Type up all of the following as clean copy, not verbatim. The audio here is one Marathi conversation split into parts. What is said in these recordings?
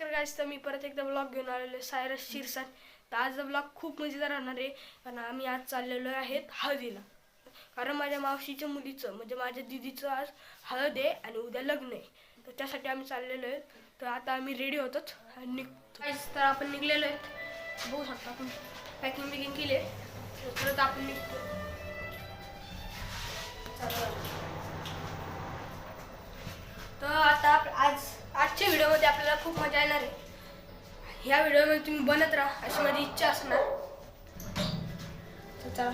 नमस्कार गाईस, तर मी परत एकदा ब्लॉग घेऊन आलेलो आहे सायरस शिरसाट। तर आजचा ब्लॉग खूप मजेदार राहणार आहे, कारण आम्ही आज चाललेलो आहेत हळदीला। कारण माझ्या मावशीच्या मुलीचं म्हणजे माझ्या दीदीचं आज हळद आहे आणि उद्या लग्न आहे, तर त्यासाठी आम्ही चाललेलो आहे। तर आता आम्ही रेडी होतोच आणि निघतो गाईस। तर आपण निघलेलो आहेत, बघू शकता आपण पॅकिंग बिकिंग केली आहे, परत आपण निघतो। तर आता आजच्या व्हिडिओमध्ये आपल्याला खूप मजा येणार आहे। ह्या व्हिडिओमध्ये तुम्ही बनत राहा अशी माझी इच्छा असणार। तर चला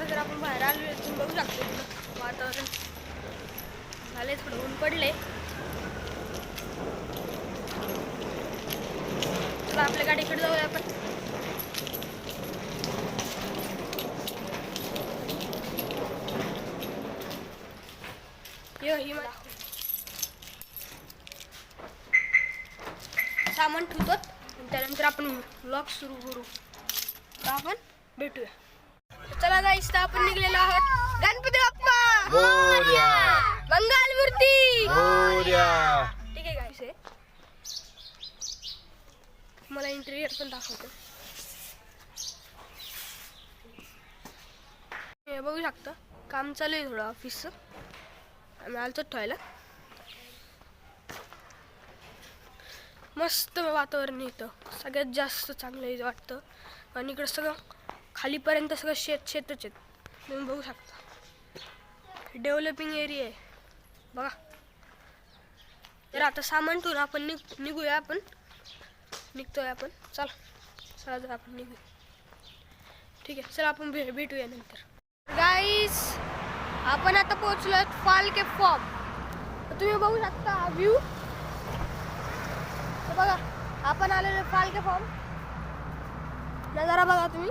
जर आपण बाहेर आलो तुम्ही बघू शकतो वातावरण झाले, थोडं ऊन पडले। चला आपल्या गाडीकडे जाऊया आपण। ही सामान ठेवतो, त्यानंतर आपण व्लॉग सुरू करू। तर आपण भेटूया। चला गाईस, तर आपण निघलेलो आहोत। गणपती बाप्पा मोरया, मंगल मूर्ती मोरया। ठीक आहे गाईस, मला इंटेरियर पण दाखवतो। हे बघू शकता काम चालू आहे थोडं ऑफिसचं, आम्ही आलतो ठेवायला। मस्त वातावरण इथं, सगळ्यात जास्त चांगलं वाटतं। आणि इकडं सगळं खालीपर्यंत सगळं शेतच आहेत, तुम्ही बघू शकता। डेव्हलपिंग एरिया आहे बघा। तर आता सामान ठेवून आपण निघूया, आपण निघतोय आपण। चला जर आपण निघूया, ठीक आहे। चला आपण भेटूया नंतर। गाईस, आपण आता पोहोचलो फाल्के फॉर्म। तुम्ही बघू शकता हा व्ह्यू, बघा आपण आलेलो फाल्के फॉर्म, नजारा बघा तुम्ही।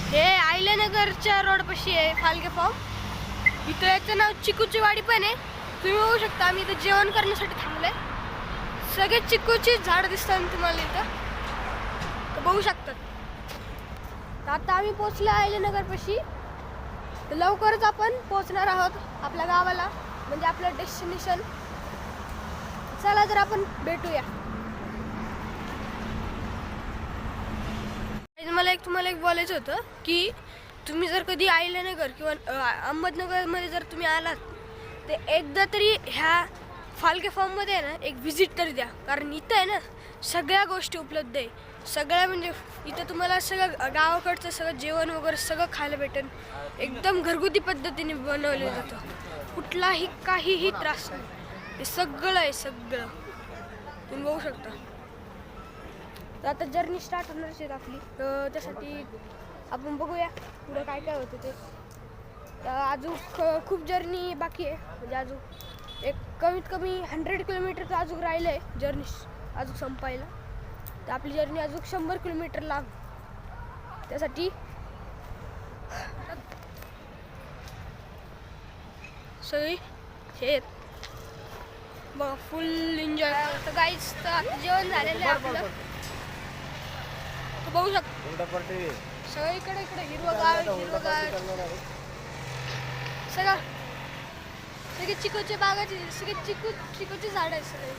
हे आयल्यानगरच्या रोड पाशी आहे फाल्के फॉर्म। इथं याचं नाव चिकूची वाडी पण आहे। तुम्ही बघू शकता आम्ही इथं जेवण करण्यासाठी थांबलोय। सगळे चिकूची झाड दिसतात तुम्हाला इथं, तर बघू शकतात। तर आता आम्ही पोहोचलो आयल्यानगर पाशी, तर लवकरच आपण पोहोचणार आहोत आपल्या गावाला, म्हणजे आपलं डेस्टिनेशन। चला तर आपण भेटूया। तुम्हाला एक बोलायचं होतं की तुम्ही जर कधी आयल्यानगर किंवा अहमदनगरमध्ये जर तुम्ही आलात, तर एकदा तरी ह्या फाल्के फॉर्ममध्ये आहे ना एक व्हिजिट तरी द्या। कारण इथं आहे ना सगळ्या गोष्टी उपलब्ध आहे, सगळ्या म्हणजे इथं तुम्हाला सगळं गावाकडचं सगळं जेवण वगैरे सगळं खायला भेटेल। एकदम घरगुती पद्धतीने बनवलं जातं, कुठलाही काहीही त्रास नाही, हे सगळं आहे सगळं, तुम्ही बघू शकता। तर आता जर्नी स्टार्ट होणारच आहे आपली, तर त्यासाठी आपण बघूया पुढे काय काय होतं ते। तर अजून खूप जर्नी बाकी आहे, म्हणजे अजून एक कमीत कमी 100 किलोमीटरचं अजून राहिलं आहे जर्नी अजून संपायला। तर आपली जर्नी अजून 100 किलोमीटर लांब, त्यासाठी सगळी हे बघा फुल एन्जॉय। तर गाईस, तर जेवण झालेलं आहे आपलं, बघू शकता सगळं इकडे हिरवगार सगळे चिकूचे बागाचे, सगळे चिकूचे झाड आहेत सगळे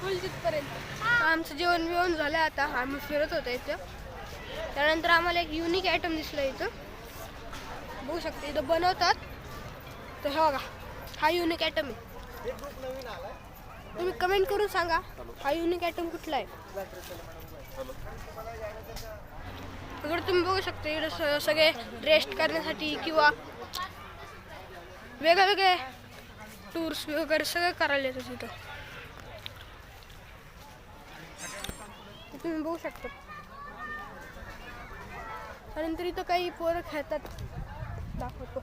फुल तिथपर्यंत। आमचं जेवण बिवण झालं, आता आम्ही फिरत होतो इथं। त्यानंतर आम्हाला एक युनिक आयटम दिसलं इथं, बघू शकता इथं बनवतात। तर हे बघा, हा युनिक आयटम आहे। तुम्ही कमेंट करून सांगा हा युनिक आयटम कुठला आहे। इकडे तुम्ही बघू शकता, इकडे सगळे रेस्ट करण्यासाठी किंवा वेगवेगळे टूर्स वगैरे सगळं करायला येतं तिथं, तुम्ही बघू शकता। त्यानंतर इथं काही पोरं खेळतात, दाखवतो।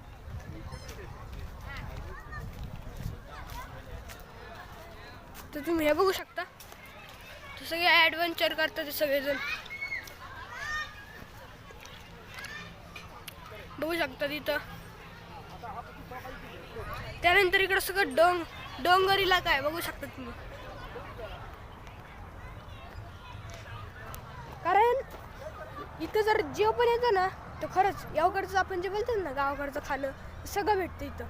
तर तुम्ही हे बघू शकता, तर सगळे ॲडव्हेंचर करतात सगळेजण, बघू शकता तिथं त्यानंतर इकडं सगळं डोंगर इलाका आहे, बघू शकता तुम्ही. कारण इथं जर जेव पण येतं ना, तर खरंच यावकडचं आपण जे बोलतो ना गावाकडचं खाणं सगळं भेटतं इथं.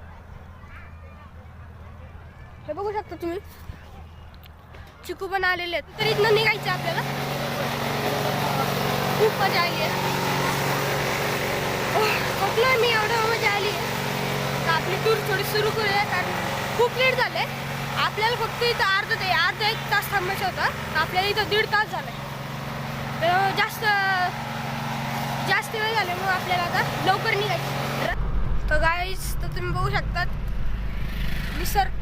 हे बघू शकता तुम्ही, चिकू पण आलेले आहेत. तर इथनं निघायचं आपल्याला. खूप मजा आली आहे. कुठलं मी एवढं मजा आली आहे तर आपली टूर थोडी सुरू करूया, कारण खूप लेट झाले. आपल्याला फक्त इथं अर्धा एक तास थांबायचं होतं, तर आपल्याला इथं 1.5 तास झालं. तर जास्त वेळ झाले, मग आपल्याला आता लवकर निघायचं. तर गाईज, तर तुम्ही बघू शकतात निसर्ग.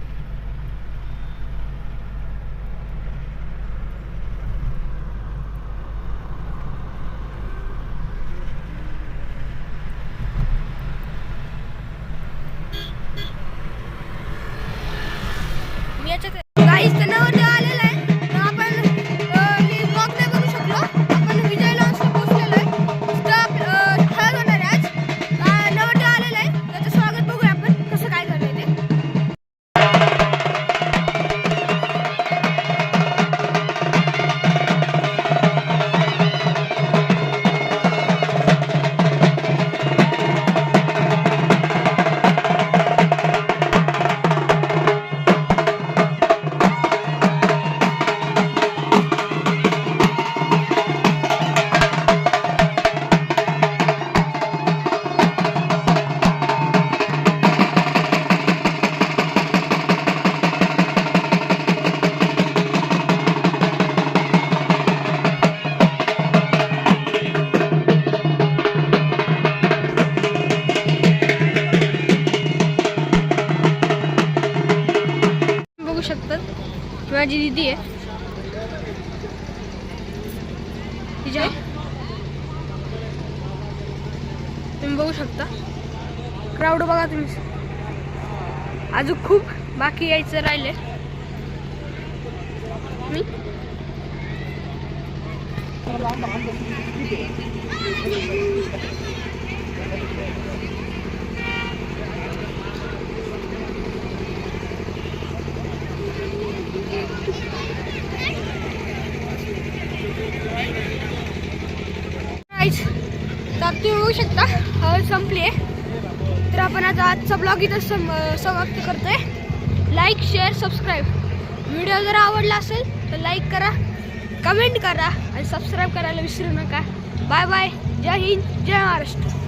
गाईज तणावर आलेला आहे. तर आपण मी ब्लॉग नाही बनवू शकलो. आपण विजय लॉन्सला पोहोचलेलो आहे. तिथं हळद होणार आहे आज. नवरदेव आलेला आहे, त्याचं स्वागत बघूया आपण कसं काय करणार ते. बघू शकतात माझी दीदी आहे, तिच्या तुम्ही बघू शकता. क्राऊड बघा तुम्ही. अजून खूप बाकी यायचं राहिले. मी तर तुम्ही बघू शकता हळद संपली आहे. तर आपण आता आजचा ब्लॉग इथं समाप्त करतोय. Like, share, subscribe. व्हिडिओ जर आवडला असेल तर लाईक करा, कमेंट करा आणि सबस्क्राईब करायला विसरू नका. Bye bye. जय हिंद, जय महाराष्ट्र.